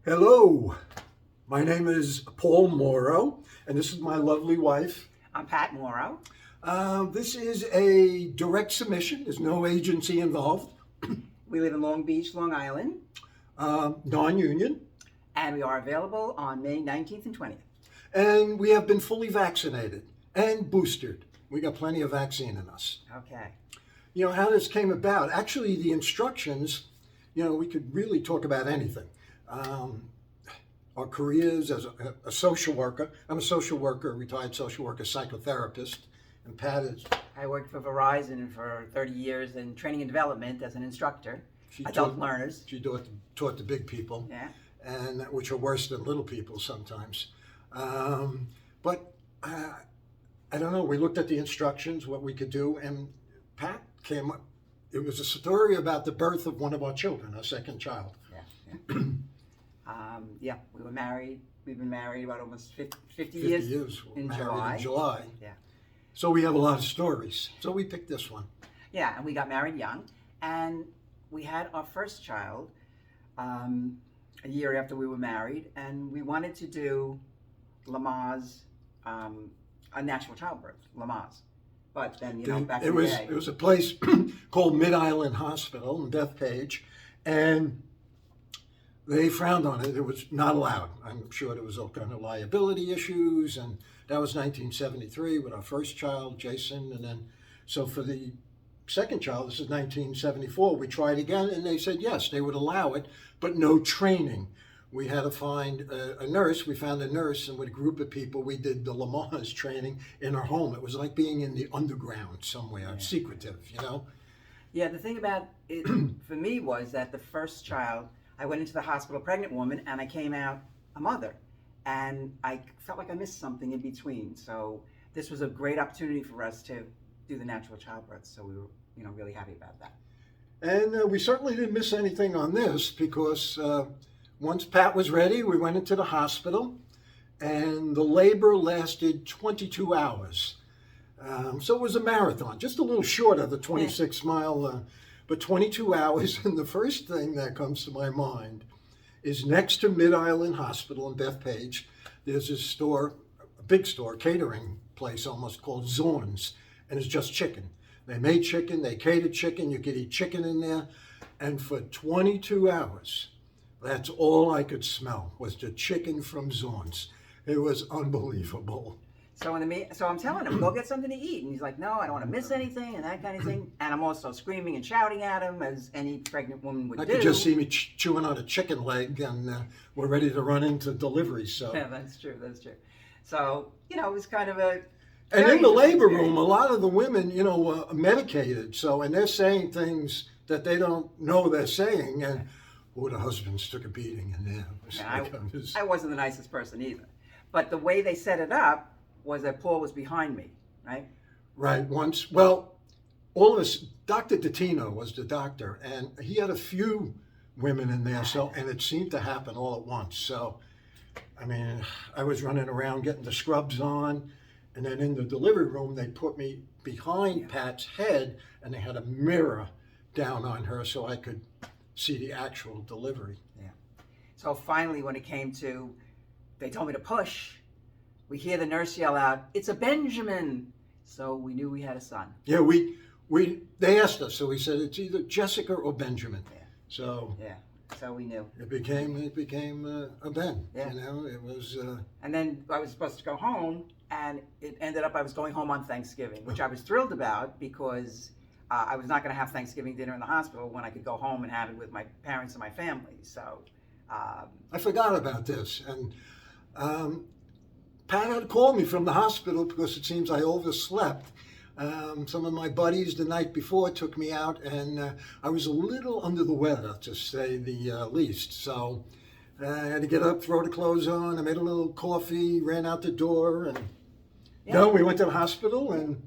Hello, my name is Paul Mauro, and this is my lovely wife. I'm Pat Mauro. This is a direct submission. There's no agency involved. We live in Long Beach, Long Island, Non-union, and we are available on May 19th and 20th. and we have been fully vaccinated and boosted. We got plenty of vaccine in us. Okay. You know how this came about? Actually, the instructions, we could really talk about anything. Our careers as a social worker. I'm a social worker, retired social worker, psychotherapist, and Pat is. I worked for Verizon for 30 years in training and development as an instructor, adult learners. She taught the big people, Yeah. and which are worse than little people sometimes. But I don't know. We looked at the instructions, what we could do, and Pat came up. It was a story about the birth of one of our children, our second child. Yeah. We were married. We've been married about almost 50 50 years. years. In Married July. in July. Yeah. So we have a lot of stories. So we picked this one. Yeah, and we got married young, and we had our first child a year after we were married, and we wanted to do Lamaze, a natural childbirth, Lamaze. But then, back in the day. It was a place called Mid-Island Hospital in Bethpage, and they frowned on it. It was not allowed. I'm sure there was all kind of liability issues, and that was 1973 with our first child, Jason, and then so for the second child, this is 1974, we tried again, and they said yes, they would allow it, but no training. We had to find a nurse. We found a nurse, and with a group of people, we did the Lamaze training in our home. It was like being in the underground somewhere, secretive, Yeah, the thing about it for me was that the first child, I went into the hospital, pregnant woman, and I came out a mother. And I felt like I missed something in between. So this was a great opportunity for us to do the natural childbirth. So we were, really happy about that. And we certainly didn't miss anything on this because once Pat was ready, we went into the hospital, and the labor lasted 22 hours. So it was a marathon, just a little short of the 26-mile, but 22 hours. And the first thing that comes to my mind is next to Mid-Island Hospital in Bethpage, there's this store, a big store, catering place almost called Zorn's, and it's just chicken. They made chicken, they catered chicken, you could eat chicken in there, and for 22 hours, that's all I could smell was the chicken from Zorn's. It was unbelievable. So I'm telling him, go get something to eat. And he's like, no, I don't want to miss anything and that kind of thing. And I'm also screaming and shouting at him as any pregnant woman would do. I could just see me chewing on a chicken leg, and we're ready to run into delivery. So yeah, that's true. So, it was kind of a... And in the labor room, a lot of the women, are medicated. So, and they're saying things that they don't know they're saying. And, the husbands took a beating in there. I wasn't the nicest person either. But the way they set it up was that Paul was behind me, right? Right. All of us, Dr. Dottino was the doctor, and he had a few women in there, and it seemed to happen all at once. So, I was running around getting the scrubs on, and then in the delivery room, they put me behind Pat's head, and they had a mirror down on her so I could see the actual delivery. Yeah. So finally, when it came to, they told me to push, we hear the nurse yell out, "It's a Benjamin!" So we knew we had a son. Yeah, they asked us, so we said it's either Jessica or Benjamin. Yeah. So we knew. It became a Ben. Yeah. It was. And then I was supposed to go home, and it ended up I was going home on Thanksgiving, which I was thrilled about because I was not going to have Thanksgiving dinner in the hospital when I could go home and have it with my parents and my family. So I forgot about this, and Pat had called me from the hospital because it seems I overslept. Some of my buddies the night before took me out, and I was a little under the weather, to say the least. So I had to get up, throw the clothes on. I made a little coffee, ran out the door, and we went to the hospital. And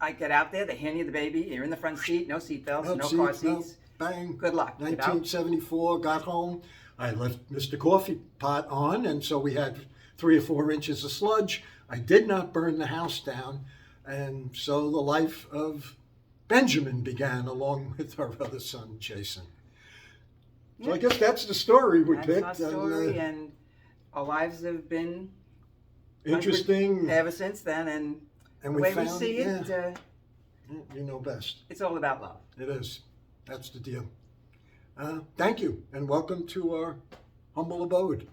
I get out there, they hand you the baby, you're in the front seat, no seatbelts, no car seats. No, bang. Good luck. 1974, got home. I left Mr. Coffee Pot on, and so we had 3 or 4 inches of sludge. I did not burn the house down. And so the life of Benjamin began along with our other son, Jason. So I guess that's the story we That's picked. our story, and our lives have been Interesting. ever since then. And And the way we found, see it, you know best. it's all about love. It is. That's the deal. Thank you, and welcome to our humble abode.